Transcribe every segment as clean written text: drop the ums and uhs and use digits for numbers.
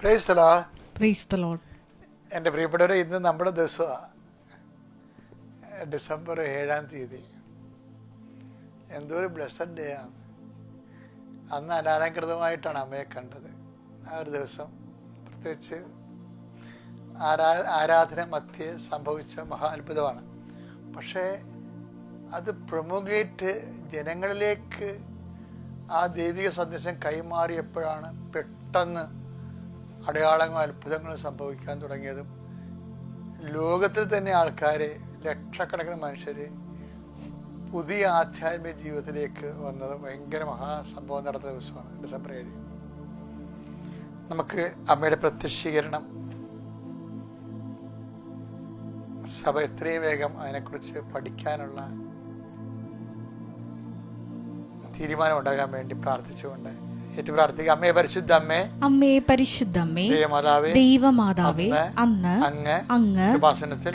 Praise the Lord. Praise the Lord. എൻ്റെ പ്രിയപ്പെട്ടവരെ, ഇന്ന് നമ്മുടെ ദിവസമാണ്. ഡിസംബർ 7 എന്തോ ഒരു ബ്ലെസ്സഡ് ഡേ ആണ്. അന്ന് അനാലങ്കൃതമായിട്ടാണ് അമ്മയെ കണ്ടത്. ആ ഒരു ദിവസം പ്രത്യേകിച്ച് ആരാധന മധ്യേ സംഭവിച്ച മഹാത്ഭുതമാണ്. പക്ഷേ അത് പ്രൊമോഗേറ്റ് ജനങ്ങളിലേക്ക് ആ ദൈവിക സന്ദേശം കൈമാറിയപ്പോഴാണ് പെട്ടെന്ന് അടയാളങ്ങളും അത്ഭുതങ്ങളും സംഭവിക്കാൻ തുടങ്ങിയതും ലോകത്തിൽ തന്നെ ആൾക്കാരെ, ലക്ഷക്കണക്കിന് മനുഷ്യർ പുതിയ ആധ്യാത്മിക ജീവിതത്തിലേക്ക് വന്നത് ഭയങ്കര മഹാസംഭവം നടന്ന ദിവസമാണ് ഡിസംബർ 7. നമുക്ക് അമ്മയുടെ പ്രത്യക്ഷീകരണം സഭ എത്രയും വേഗം അതിനെക്കുറിച്ച് പഠിക്കാനുള്ള തീരുമാനം ഉണ്ടാകാൻ വേണ്ടി പ്രാർത്ഥിച്ചുകൊണ്ട് പ്രാർത്ഥിക്കുക. അമ്മേ പരിശുദ്ധ അമ്മേ, അമ്മേ പരിശുദ്ധ അമ്മേ, ദൈവമാതാവേ, അന്ന് അങ്ങ്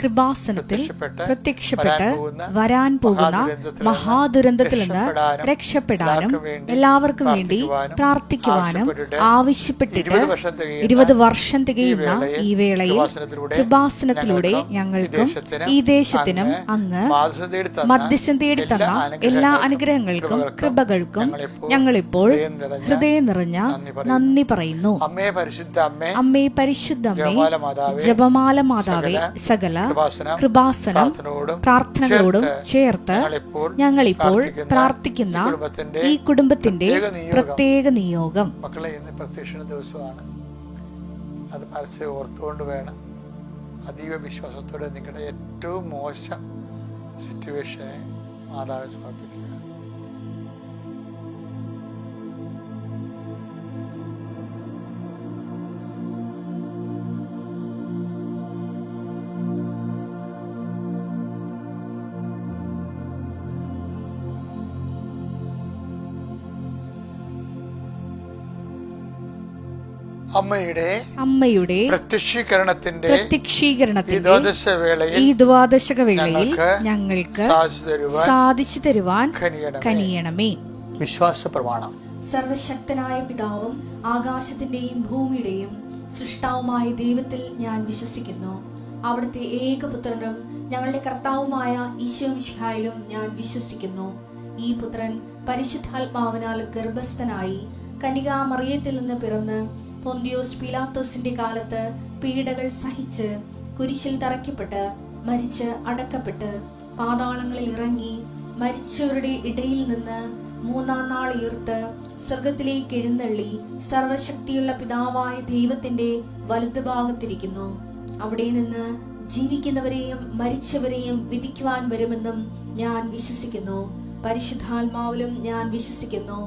കൃപാസനത്തിൽ പ്രത്യക്ഷപ്പെട്ട് വരാൻ പോകുന്ന മഹാദുരന്തത്തിൽ നിന്ന് രക്ഷപ്പെടാനും എല്ലാവർക്കും വേണ്ടി പ്രാർത്ഥിക്കുവാനും ആവശ്യപ്പെട്ടിട്ട് 20 വർഷം തികയുന്ന ഈ വേളയിൽ കൃപാസനത്തിലൂടെ ഞങ്ങൾക്കും ഈ ദേശത്തിനും അങ്ങ് മധ്യസ്ഥം തേടി തന്ന എല്ലാ അനുഗ്രഹങ്ങൾക്കും കൃപകൾക്കും ഞങ്ങളിപ്പോൾ ഹൃദയം നിറഞ്ഞ നന്ദി പറയുന്നു. അമ്മേ പരിശുദ്ധ അമ്മേ, അമ്മേ പരിശുദ്ധ അമ്മേ, ജപമാല മാതാവേ, സകല കൃപാസനം പ്രാർത്ഥനകളോടും ചേർത്ത് ഞങ്ങളിപ്പോൾ പ്രാർത്ഥിക്കുന്ന ഈ കുടുംബത്തിന്റെ പ്രത്യേക നിയോഗം. മക്കളെ, ഇന്ന് പ്രത്യക്ഷ ദിവസമാണ്. അത് മനസ്സിൽ ഓർത്തുകൊണ്ട് വേണം അതീവ വിശ്വാസത്തോടെ നിങ്ങളുടെ ഏറ്റവും മോശം സിറ്റുവേഷനെ മാതാവിനെ സമർപ്പിക്കുക. അമ്മയുടെ പ്രത്യക്ഷീകരണത്തിന്റെ ഈ ദ്വാദശക വേളയിൽ ഞങ്ങൾക്ക് സാധിച്ചു തരുവാൻ കനിയണമേ. വിശ്വാസ പ്രമാണം. സർവശക്തനായ പിതാവും ആകാശത്തിന്റെയും ഭൂമിയുടെയും സൃഷ്ടാവുമായ ദൈവത്തിൽ ഞാൻ വിശ്വസിക്കുന്നു. അവിടുത്തെ ഏകപുത്രനും ഞങ്ങളുടെ കർത്താവുമായ ഈശോ മിശിഹായിലും ഞാൻ വിശ്വസിക്കുന്നു. ഈ പുത്രൻ പരിശുദ്ധാത്മാവിനാൽ ഗർഭസ്ഥനായി കന്യകാ മറിയത്തിൽ നിന്ന് പിറന്ന് പൊന്തിയോസ് പീലാത്തോസിന്റെ കാലത്ത് പീഡകൾ സഹിച്ച് കുരിശിൽ തറയ്ക്കപ്പെട്ട് മരിച്ച് അടക്കപ്പെട്ട് പാതാളങ്ങളിൽ ഇറങ്ങി മരിച്ചവരുടെ ഇടയിൽ നിന്ന് 3-ാം നാൾ ഉയർത്ത് സ്വർഗത്തിലേക്ക് എഴുന്നള്ളി സർവശക്തിയുള്ള പിതാവായ ദൈവത്തിന്റെ വലതുഭാഗത്തിരിക്കുന്നു. അവിടെ നിന്ന് ജീവിക്കുന്നവരെയും മരിച്ചവരെയും വിധിക്കുവാൻ വരുമെന്നും ഞാൻ വിശ്വസിക്കുന്നു. പരിശുദ്ധാത്മാവിലും ഞാൻ വിശ്വസിക്കുന്നു.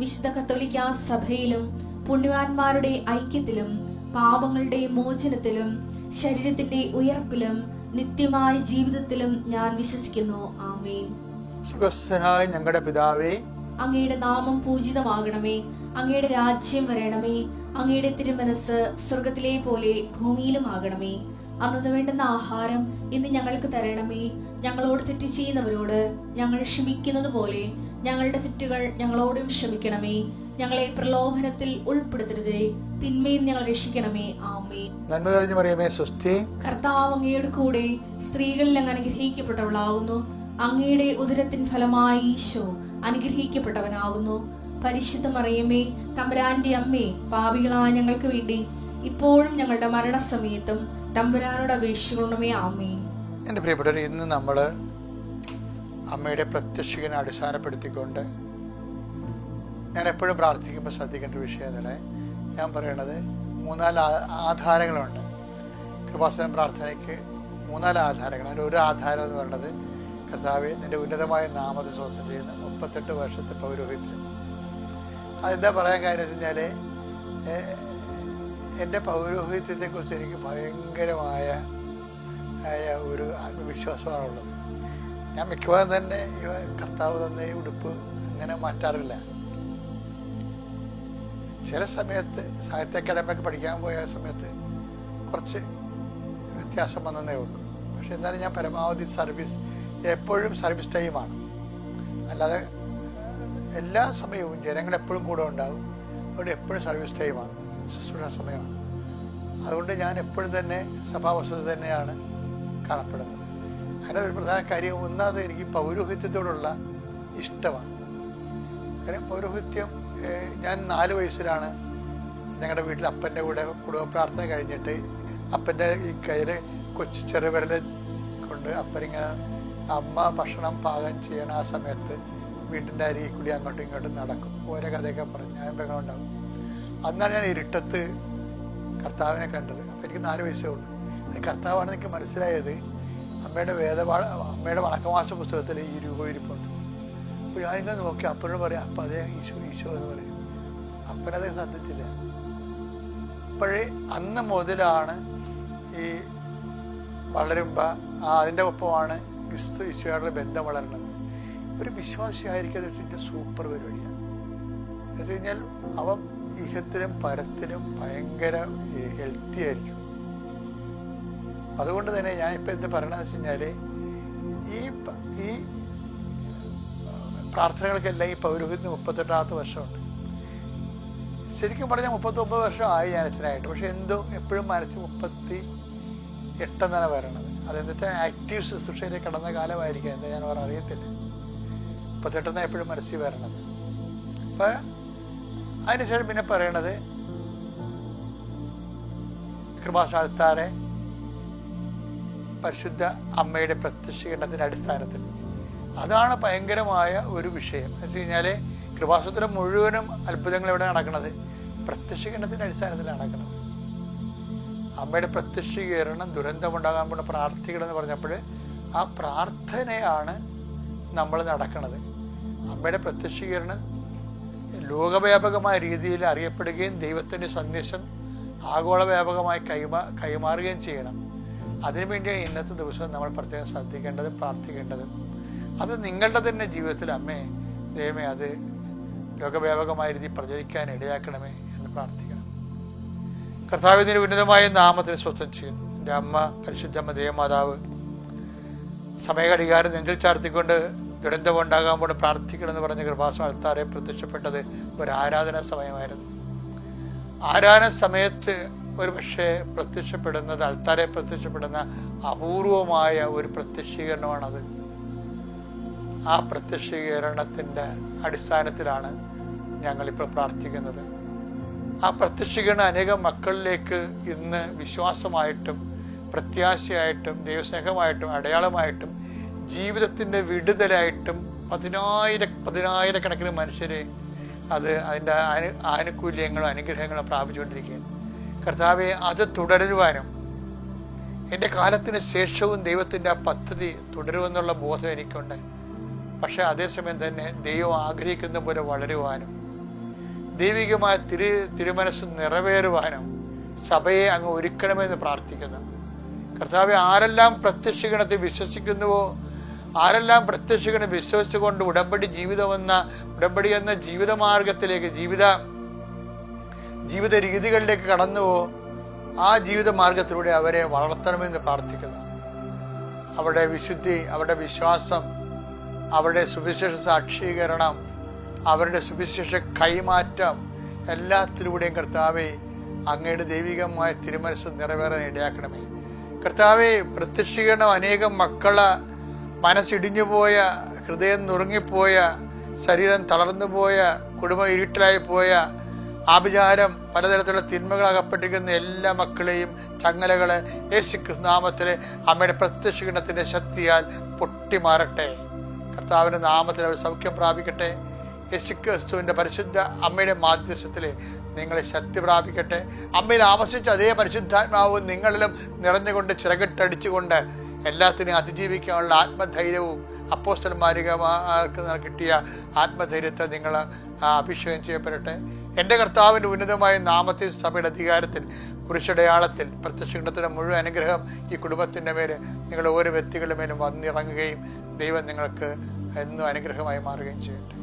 വിശുദ്ധ കത്തോലിക്കാ സഭയിലും പുണ്യവാന്മാരുടെ ഐക്യത്തിലും പാപങ്ങളുടെ മോചനത്തിലും ശരീരത്തിന്റെ ഉയർപ്പിലും നിത്യമായ ജീവിതത്തിലും ഞാൻ വിശ്വസിക്കുന്നു. ആമേൻ. സുഖസ്ഥനായ ഞങ്ങളുടെ പിതാവേ, അങ്ങയുടെ നാമം പൂജിതമാകണമേ. അങ്ങയുടെ രാജ്യം വരണമേ. അങ്ങയുടെ തിരുമനസ് സ്വർഗത്തിലെ പോലെ ഭൂമിയിലും ആകണമേ. അന്നു വേണ്ടുന്ന ആഹാരം ഇന്ന് ഞങ്ങൾക്ക് തരണമേ. ഞങ്ങളോട് തെറ്റ് ചെയ്യുന്നവരോട് ഞങ്ങൾ ക്ഷമിക്കുന്നത് പോലെ ഞങ്ങളുടെ തെറ്റുകൾ ഞങ്ങളോടും ക്ഷമിക്കണമേ. ഞങ്ങളെ പ്രലോഭനത്തിൽ ഉൾപ്പെടുത്തരുതേ, തിന്മയിൽ ഞങ്ങൾ രക്ഷിക്കണമേ. ആമേൻ. നന്മ നിറഞ്ഞ മറിയമേ, സ്വസ്തി. കർത്താവ് അങ്ങയുടെ കൂടെ സ്ത്രീകളിൽ അങ്ങ് അനുഗ്രഹിക്കപ്പെട്ടവളാകുന്നു. അങ്ങയുടെ ഉദരത്തിൻ ഫലമായി ഈശോ അനുഗ്രഹിക്കപ്പെട്ടവനാകുന്നു. പരിശുദ്ധ മറിയമേ, തമ്പുരാന്റെ അമ്മേ, പാപികളായ ഞങ്ങൾക്ക് വേണ്ടി ഇപ്പോഴും ഞങ്ങളുടെ മരണസമയത്തും തമ്പുരാനോട് അപേക്ഷിക്കണമേ. ആമേൻ. എൻ്റെ പ്രിയപ്പെട്ടവരെ, ഇന്ന് നമ്മൾ അമ്മയുടെ പ്രത്യക്ഷീകരണം അടിസ്ഥാനപ്പെടുത്തിക്കൊണ്ട് ഞാൻ എപ്പോഴും പ്രാർത്ഥിക്കുമ്പോൾ ശ്രദ്ധിക്കേണ്ട വിഷയത്തില് ഞാൻ പറയണത് 3-4 ആധാരങ്ങളുണ്ട്. കൃപാസന പ്രാർത്ഥനയ്ക്ക് 3-4 ആധാരങ്ങൾ. അതിൽ ഒരു ആധാരം എന്ന് പറയുന്നത് കർത്താവേ, നിന്റെ ഉന്നതമായ നാമത്തെ സ്വന്തം ചെയ്യുന്ന 38 വർഷത്തെ പൗരോഹിത്യം. അതെന്താ പറയാൻ കാര്യം എന്ന് വെച്ചാൽ എൻ്റെ പൗരോഹിത്യത്തെക്കുറിച്ച് എനിക്ക് ഭയങ്കരമായ ഒരു ആത്മവിശ്വാസമാണുള്ളത്. ഞാൻ മിക്കവാറും തന്നെ കർത്താവ് തന്ന ഈ ഉടുപ്പ് അങ്ങനെ മാറ്റാറില്ല. ചില സമയത്ത് സാഹിത്യ അക്കാദമിയൊക്കെ പഠിക്കാൻ പോയ സമയത്ത് കുറച്ച് വ്യത്യാസം വന്നതേ ഉള്ളൂ. പക്ഷെ എന്നാലും ഞാൻ പരമാവധി എപ്പോഴും സർവീസ് ടൈമാണ്. അല്ലാതെ എല്ലാ സമയവും ജനങ്ങൾ എപ്പോഴും കൂടെ ഉണ്ടാകും. അവിടെ എപ്പോഴും സർവീസ് ടൈമാണ്, ശുശ്രൂഷ സമയമാണ്. അതുകൊണ്ട് ഞാൻ എപ്പോഴും തന്നെ സഭാവസ്തുത തന്നെയാണ് കാണപ്പെടുന്നത്. അതിൻ്റെ ഒരു പ്രധാന കാര്യം, ഒന്നാമത് എനിക്ക് പൗരോഹിത്യത്തോടുള്ള ഇഷ്ടമാണ്. കാര്യം പൗരോഹിത്യം, ഞാൻ 4 വയസ്സിലാണ് ഞങ്ങളുടെ വീട്ടിൽ അപ്പൻ്റെ കൂടെ കുടുംബ പ്രാർത്ഥന കഴിഞ്ഞിട്ട് അപ്പൻ്റെ ഈ കയ്യിൽ കൊച്ചു ചെറുവിരൽ കൊണ്ട് അപ്പനിങ്ങനെ അമ്മ ഭക്ഷണം പാകം ചെയ്യണ ആ സമയത്ത് വീട്ടിൻ്റെ അരികിൽ കൂടി അങ്ങോട്ടും ഇങ്ങോട്ടും നടക്കും. ഓരോ കഥയൊക്കെ പറഞ്ഞ് ഞാൻ ബഹളമുണ്ടാകും. അന്നാണ് ഞാൻ ഇരുട്ടത്ത് കർത്താവിനെ കണ്ടത്. അപ്പം എനിക്ക് 4 വയസ്സേ ഉള്ളൂ. അത് കർത്താവാണെന്ന് എനിക്ക് മനസ്സിലായത് അമ്മയുടെ വണക്കമാസ പുസ്തകത്തിൽ ഈ രൂപം ഇരിപ്പുണ്ട്. അപ്പോൾ ഞാനിങ്ങനെ നോക്കി അപ്പനോട് പറയാം, അപ്പം അതേ ഈശോ ഈശോ എന്ന് പറയും. അപ്പനത് ശ്രദ്ധിച്ചില്ല. അപ്പോഴേ അന്ന് മുതലാണ് ഈ വളരുമ്പോൾ അതിൻ്റെ ഒപ്പമാണ് ക്രിസ്തു ഈശോയുടെ ബന്ധം വളരുന്നത്. ഒരു വിശ്വാസിയായിരിക്കുന്നത് സൂപ്പർ പരിപാടിയാണ്. എന്ന് വെച്ച് കഴിഞ്ഞാൽ അവൻ ഇഹത്തിലും പരത്തിലും ഭയങ്കര ഹെൽത്തി ആയിരിക്കും. അതുകൊണ്ട് തന്നെ ഞാൻ ഇപ്പം എന്ത് പറയണമെന്ന് വെച്ച് കഴിഞ്ഞാൽ ഈ പ്രാർത്ഥനകൾക്കെല്ലാം ഈ പൗരോഹിത്യത്തിന് 38ാമത്തെ വർഷമുണ്ട്. ശരിക്കും പറഞ്ഞാൽ 39 വർഷമായി ഞാൻ അച്ഛനായിട്ട്. പക്ഷെ എന്തോ എപ്പോഴും മനസ്സിൽ 38 എന്നാണ് വരണത്. അതെന്താ വെച്ചാൽ ആക്റ്റീവ് ശുശ്രൂഷയിലേക്ക് കടന്ന കാലമായിരിക്കും. എന്താ ഞാൻ വേറെ അറിയത്തില്ല. 38 എന്നാണ് എപ്പോഴും മനസ്സിൽ വരണത്. അപ്പം അതിനുശേഷം പിന്നെ പറയണത് കൃപാസ്ഥാനത്താറെ പരിശുദ്ധ അമ്മയുടെ പ്രത്യക്ഷീകരണത്തിൻ്റെ അടിസ്ഥാനത്തിൽ. അതാണ് ഭയങ്കരമായ ഒരു വിഷയം. എന്ന് വെച്ച് കഴിഞ്ഞാൽ കൃപാസനത്തിലെ മുഴുവനും അത്ഭുതങ്ങൾ എവിടെ നടക്കുന്നത്? പ്രത്യക്ഷീകരണത്തിൻ്റെ അടിസ്ഥാനത്തിലാണ് നടക്കുന്നത്. അമ്മയുടെ പ്രത്യക്ഷീകരണം, ദുരന്തമുണ്ടാകാൻ പോണ പ്രാർത്ഥിക്കണമെന്ന് പറഞ്ഞപ്പോൾ ആ പ്രാർത്ഥനയാണ് നമ്മൾ നടക്കുന്നത്. അമ്മയുടെ പ്രത്യക്ഷീകരണം ലോകവ്യാപകമായ രീതിയിൽ അറിയപ്പെടുകയും ദൈവത്തിൻ്റെ സന്ദേശം ആഗോളവ്യാപകമായി കൈമാറുകയും ചെയ്യണം. അതിനുവേണ്ടിയാണ് ഇന്നത്തെ ദിവസം നമ്മൾ പ്രത്യേകം ശ്രദ്ധിക്കേണ്ടത്, പ്രാർത്ഥിക്കേണ്ടത്. അത് നിങ്ങളുടെ തന്നെ ജീവിതത്തിൽ അമ്മേ ദൈവമേ അത് ലോകവ്യാപകമായ രീതിയിൽ പ്രചരിക്കാൻ ഇടയാക്കണമേ എന്ന് പ്രാർത്ഥിക്കണം. കർത്താവിൻ്റെ ഉന്നതമായ നാമത്തിന് സ്വസ്ഥം ചെയ്യുന്നു. എൻ്റെ അമ്മ പരിശുദ്ധമ്മ ദേവമാതാവ് സമയഘടികാരം നെഞ്ചിൽ ചാർത്തിക്കൊണ്ട് ദുരന്തമുണ്ടാകാൻ പ്രാർത്ഥിക്കണമെന്ന് പറഞ്ഞ കൃപാസ്ഥാനത്താരെ പ്രത്യക്ഷപ്പെട്ടത് ഒരു ആരാധനാ സമയമായിരുന്നു. ആരാധന സമയത്ത് ഒരു പക്ഷേ പ്രത്യക്ഷപ്പെടുന്നത്, അൾത്താരെ പ്രത്യക്ഷപ്പെടുന്ന അപൂർവമായ ഒരു പ്രത്യക്ഷീകരണമാണത്. ആ പ്രത്യക്ഷീകരണത്തിൻ്റെ അടിസ്ഥാനത്തിലാണ് ഞങ്ങളിപ്പോൾ പ്രാർത്ഥിക്കുന്നത്. ആ പ്രത്യക്ഷീകരണം അനേകം മക്കളിലേക്ക് ഇന്ന് വിശ്വാസമായിട്ടും പ്രത്യാശയായിട്ടും ദൈവസ്നേഹമായിട്ടും അടയാളമായിട്ടും ജീവിതത്തിൻ്റെ വിടുതലായിട്ടും പതിനായിരക്കണക്കിന് മനുഷ്യരെ അതിൻ്റെ ആനുകൂല്യങ്ങളും അനുഗ്രഹങ്ങളും പ്രാപിച്ചുകൊണ്ടിരിക്കുകയാണ്. കർത്താവെ, അത് തുടരുവാനും എൻ്റെ കാലത്തിന് ശേഷവും ദൈവത്തിൻ്റെ ആ പദ്ധതി തുടരുമെന്നുള്ള ബോധം എനിക്കുണ്ട്. പക്ഷേ അതേസമയം തന്നെ ദൈവം ആഗ്രഹിക്കുന്ന പോലെ വളരുവാനും ദൈവികമായ തിരുമനസ് നിറവേറുവാനും സഭയെ അങ്ങ് ഒരുക്കണമെന്ന് പ്രാർത്ഥിക്കുന്നു. കർത്താവെ, ആരെല്ലാം പ്രത്യക്ഷീകരണത്തിൽ വിശ്വസിക്കുന്നുവോ, ആരെല്ലാം പ്രത്യക്ഷീകരണം വിശ്വസിച്ചുകൊണ്ട് ഉടമ്പടി എന്ന ജീവിതമാർഗത്തിലേക്ക് ജീവിത രീതികളിലേക്ക് കടന്നുവോ, ആ ജീവിത മാർഗത്തിലൂടെ അവരെ വളർത്തണമെന്ന് പ്രാർത്ഥിക്കുന്നു. അവരുടെ വിശുദ്ധി, അവരുടെ വിശ്വാസം, അവരുടെ സുവിശേഷ സാക്ഷീകരണം, അവരുടെ സുവിശേഷ കൈമാറ്റം എല്ലാത്തിലൂടെയും കർത്താവെ അങ്ങയുടെ ദൈവികമായ തിരുമനസ് നിറവേറാൻ ഇടയാക്കണമേ. കർത്താവെ, പ്രത്യക്ഷീകരണം അനേകം മക്കളെ മനസ്സിടിഞ്ഞുപോയ, ഹൃദയം നുറുങ്ങിപ്പോയ, ശരീരം തളർന്നുപോയ, കുടുംബം ഇരുട്ടിലായി പോയ, ആഭിചാരം പലതരത്തിലുള്ള തിന്മകൾ അകപ്പെട്ടിരിക്കുന്ന എല്ലാ മക്കളെയും ചങ്ങലകളെ യേശുക്രിസ്തു നാമത്തിൽ അമ്മയുടെ പ്രത്യക്ഷീകരണത്തിൻ്റെ ശക്തിയാൽ പൊട്ടിമാറട്ടെ. കർത്താവിൻ്റെ നാമത്തിൽ അവർ സൗഖ്യം പ്രാപിക്കട്ടെ. യേശുക്രിസ്തുവിൻ്റെ പരിശുദ്ധ അമ്മയുടെ മാധ്യസ്ഥത്തിൽ നിങ്ങളെ ശക്തി പ്രാപിക്കട്ടെ. അമ്മയിൽ ആവശിച്ച അതേ പരിശുദ്ധാത്മാവ് നിങ്ങളിലും നിറഞ്ഞുകൊണ്ട് ചിറകിട്ടടിച്ചുകൊണ്ട് എല്ലാത്തിനെയും അതിജീവിക്കാനുള്ള ആത്മധൈര്യവും അപ്പോസ്തലന്മാർക്ക് കിട്ടിയ ആത്മധൈര്യത്തെ നിങ്ങൾ അഭിഷേകം ചെയ്യപ്പെടട്ടെ. എൻ്റെ കർത്താവിൻ്റെ ഉന്നതമായ നാമത്തിൽ, സഭയുടെ അധികാരത്തിൽ, കുരിശടയാളത്തിൽ പ്രത്യക്ഷീകരണത്തിൻ്റെ മുഴുവൻ അനുഗ്രഹം ഈ കുടുംബത്തിൻ്റെ മേൽ, നിങ്ങളുടെ ഓരോ വ്യക്തികളുടെ മേലും വന്നിറങ്ങുകയും ദൈവം നിങ്ങൾക്ക് എന്നും അനുഗ്രഹമായി മാറുകയും ചെയ്യട്ടെ.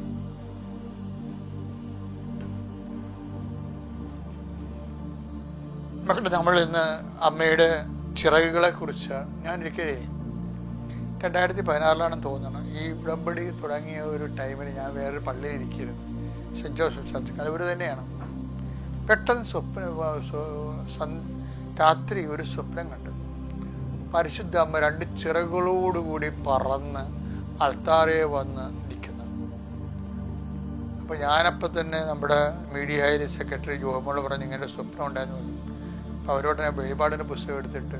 മക്കളെ, നമ്മൾ ഇന്ന് അമ്മയുടെ ചിറകുകളെ കുറിച്ച് ഞാനൊരിക്കലേ 2016 തോന്നുന്നു ഈ ഉടമ്പടി തുടങ്ങിയ ഒരു ടൈമിൽ ഞാൻ വേറൊരു പള്ളിയിൽ ഇരിക്കുന്നു, സെൻറ്റ് ജോസഫ് ചർച്ച്. അത് ഇവർ തന്നെയാണ്. പെട്ടെന്ന് രാത്രി ഒരു സ്വപ്നം കണ്ടു. പരിശുദ്ധ അമ്മ 2 ചിറകുകളോടുകൂടി പറന്ന് അൾത്താരെ വന്ന് നിൽക്കുന്നു. അപ്പോൾ ഞാനപ്പോൾ തന്നെ നമ്മുടെ മീഡിയയിൽ സെക്രട്ടറി ജോമോള് പറഞ്ഞ് ഇങ്ങനെ സ്വപ്നം ഉണ്ടായിരുന്നു പറഞ്ഞു. അപ്പോൾ അവരോട് ഞാൻ വെളിപാടിൻ്റെ പുസ്തകം എടുത്തിട്ട്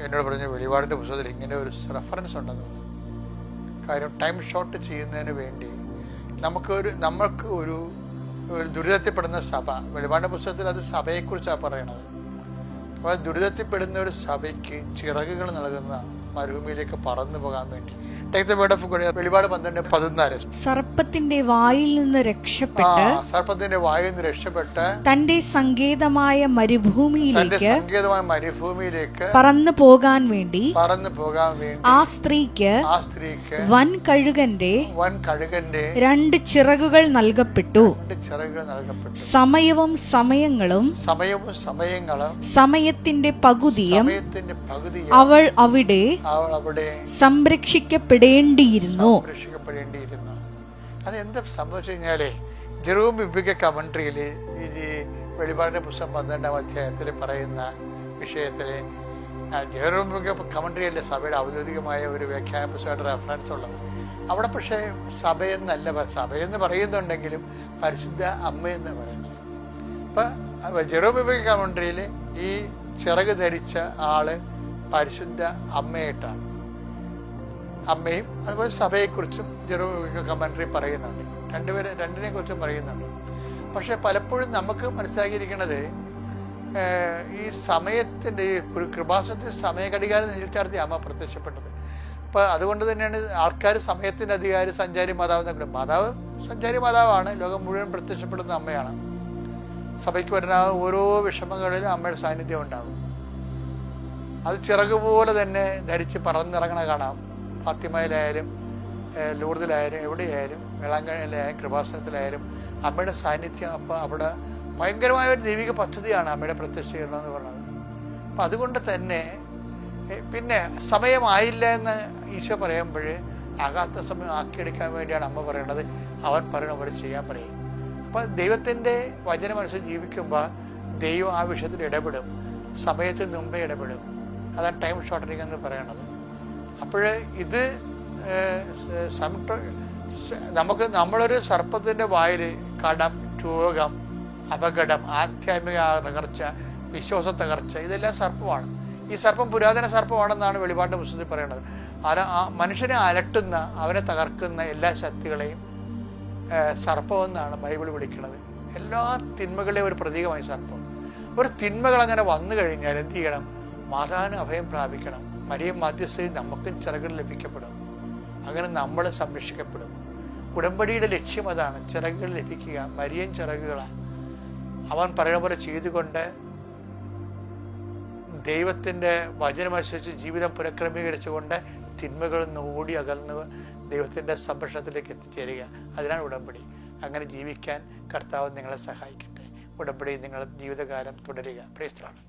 എന്നോട് പറഞ്ഞ വെളിപാടിൻ്റെ പുസ്തകത്തിൽ ഇങ്ങനെ ഒരു റെഫറൻസ് ഉണ്ടെന്ന് പറഞ്ഞു. കാര്യം ടൈം ഷോർട്ട് ചെയ്യുന്നതിന് വേണ്ടി നമ്മൾക്ക് ഒരു ദുരിതത്തിൽപ്പെടുന്ന സഭ, വെളിപാടിൻ്റെ പുസ്തകത്തിൽ അത് സഭയെക്കുറിച്ചാണ് പറയണത്. അപ്പോൾ ദുരിതത്തിൽപ്പെടുന്ന ഒരു സഭയ്ക്ക് ചിറകുകൾ നൽകുന്നതാണ്, മരുഭൂമിയിലേക്ക് പറന്നു പോകാൻ വേണ്ടി. വെളിപാട് 12:14. സർപ്പത്തിന്റെ വായിൽ നിന്ന് രക്ഷപ്പെട്ട് തന്റെ സങ്കേതമായ മരുഭൂമിയിലേക്ക് പറന്നു പോകാൻ വേണ്ടി ആ സ്ത്രീക്ക് വൻ കഴുകന്റെ 2 ചിറകുകൾ നൽകപ്പെട്ടു. സമയവും സമയങ്ങളും സമയത്തിന്റെ പകുതിയും അവൾ അവിടെ സംരക്ഷിക്കപ്പെടേണ്ടിയിരുന്നു. അതെന്താ സംഭവിച്ചു കഴിഞ്ഞാലേ, ജെറോം ബിബ്ലിക്കൽ കമൻട്രിയിൽ ഈ വെളിപാടിന്റെ പുസ്തകം 12-ാം അധ്യായത്തിൽ പറയുന്ന വിഷയത്തിൽ ജെറോം ബിബ്ലിക്കൽ കമൻട്രിയല്ലേ സഭയുടെ ഔദ്യോഗികമായ ഒരു വ്യാഖ്യാന പുസ്തകമായിട്ട് റെഫറൻസ് ഉള്ളത്. അവിടെ പക്ഷേ സഭയെന്നല്ല, സഭയെന്ന് പറയുന്നുണ്ടെങ്കിലും പരിശുദ്ധ അമ്മയെന്ന് പറയുന്നത്. അപ്പം ജെറോം ബിബ്ലിക്കൽ കമൻട്രിയിൽ ഈ ചിറക് ധരിച്ച ആള് പരിശുദ്ധ അമ്മയായിട്ടാണ്. അമ്മയും അതുപോലെ സഭയെക്കുറിച്ചും ജെറോം കമൻട്രി പറയുന്നുണ്ട്. രണ്ടിനെ കുറിച്ചും പറയുന്നുണ്ട്. പക്ഷെ പലപ്പോഴും നമുക്ക് മനസ്സിലാക്കിയിരിക്കുന്നത് ഈ സമയത്തിൻ്റെ ഒരു കൃപാസനത്തിൽ സമയഘടികാരം നിലനിർത്തി അമ്മ പ്രത്യക്ഷപ്പെട്ടത്. അപ്പം അതുകൊണ്ട് തന്നെയാണ് ആൾക്കാർ സമയത്തിൻ്റെ അധികാരി, സഞ്ചാരി മാതാവ് എന്നൊക്കെ. മാതാവ് സഞ്ചാരി മാതാവാണ്, ലോകം മുഴുവൻ പ്രത്യക്ഷപ്പെടുന്ന അമ്മയാണ്. സഭയ്ക്ക് വരുന്ന ഓരോ വിഷമങ്ങളിലും അമ്മയുടെ സാന്നിധ്യം ഉണ്ടാകും. അത് ചിറകുപോലെ തന്നെ ധരിച്ച് പറന്നിറങ്ങണ കാണാം. ഫാത്തിമയിലായാലും ലൂർദിലായാലും എവിടെയായാലും വേളാങ്കണ്ണിയിലായാലും കൃപാസനത്തിലായാലും അമ്മയുടെ സാന്നിധ്യം. അപ്പോൾ അവിടെ ഭയങ്കരമായ ഒരു ദൈവിക പദ്ധതിയാണ് അമ്മയുടെ പ്രത്യക്ഷീകരണം എന്ന് പറയുന്നത്. അപ്പം അതുകൊണ്ട് തന്നെ പിന്നെ സമയമായില്ല എന്ന് ഈശോ പറയുമ്പോൾ ആകാത്ത സമയം ആക്കിയെടുക്കാൻ വേണ്ടിയാണ് അമ്മ പറയണത്. അവൻ പറയണ പോലെ ചെയ്യാൻ പറയും. അപ്പം ദൈവത്തിൻ്റെ വചനമനുസരിച്ച് ജീവിക്കുമ്പോൾ ദൈവം ആ വിഷയത്തിൽ ഇടപെടും, സമയത്തിന് മുമ്പേ ഇടപെടും. അതാണ് ടൈം ഷോർട്ടനിങ് എന്ന് പറയണത്. അപ്പോൾ ഇത് നമ്മളൊരു സർപ്പത്തിൻ്റെ വായിൽ കടം, രോഗം, അപകടം, ആധ്യാത്മിക തകർച്ച, വിശ്വാസ തകർച്ച, ഇതെല്ലാം സർപ്പമാണ്. ഈ സർപ്പം പുരാതന സർപ്പമാണെന്നാണ് വെളിപാടിൻ്റെ പുസ്തകത്തിൽ പറയുന്നത്. മനുഷ്യനെ അലട്ടുന്ന, അവനെ തകർക്കുന്ന എല്ലാ ശക്തികളെയും സർപ്പമെന്നാണ് ബൈബിൾ വിളിക്കുന്നത്. എല്ലാ തിന്മകളുടെയും ഒരു പ്രതീകമായി സർപ്പം. ഒരു തിന്മകൾ അങ്ങനെ വന്നു കഴിഞ്ഞാൽ എന്ത് ചെയ്യണം? മാതാവിന് അഭയം പ്രാപിക്കണം. മരിയം മധ്യസ്ഥയിൽ നമുക്കും ചിറകുകൾ ലഭിക്കപ്പെടും. അങ്ങനെ നമ്മൾ സംരക്ഷിക്കപ്പെടും. ഉടമ്പടിയുടെ ലക്ഷ്യം അതാണ്, ചിറകുകൾ ലഭിക്കുക. മരിയൻ ചിറകുകളാണ്. അവൻ പറയുന്ന പോലെ ചെയ്തുകൊണ്ട് ദൈവത്തിൻ്റെ വചനമനുസരിച്ച് ജീവിതം പുനഃക്രമീകരിച്ചുകൊണ്ട് തിന്മകളിൽ നിന്ന് ഓടി അകന്ന് ദൈവത്തിൻ്റെ സംരക്ഷണത്തിലേക്ക് എത്തിച്ചേരുക. അതിനാണ് ഉടമ്പടി. അങ്ങനെ ജീവിക്കാൻ കർത്താവ് നിങ്ങളെ സഹായിക്കട്ടെ. ഉടമ്പടി നിങ്ങൾ ജീവിതകാലം തുടരുക. Praise the Lord.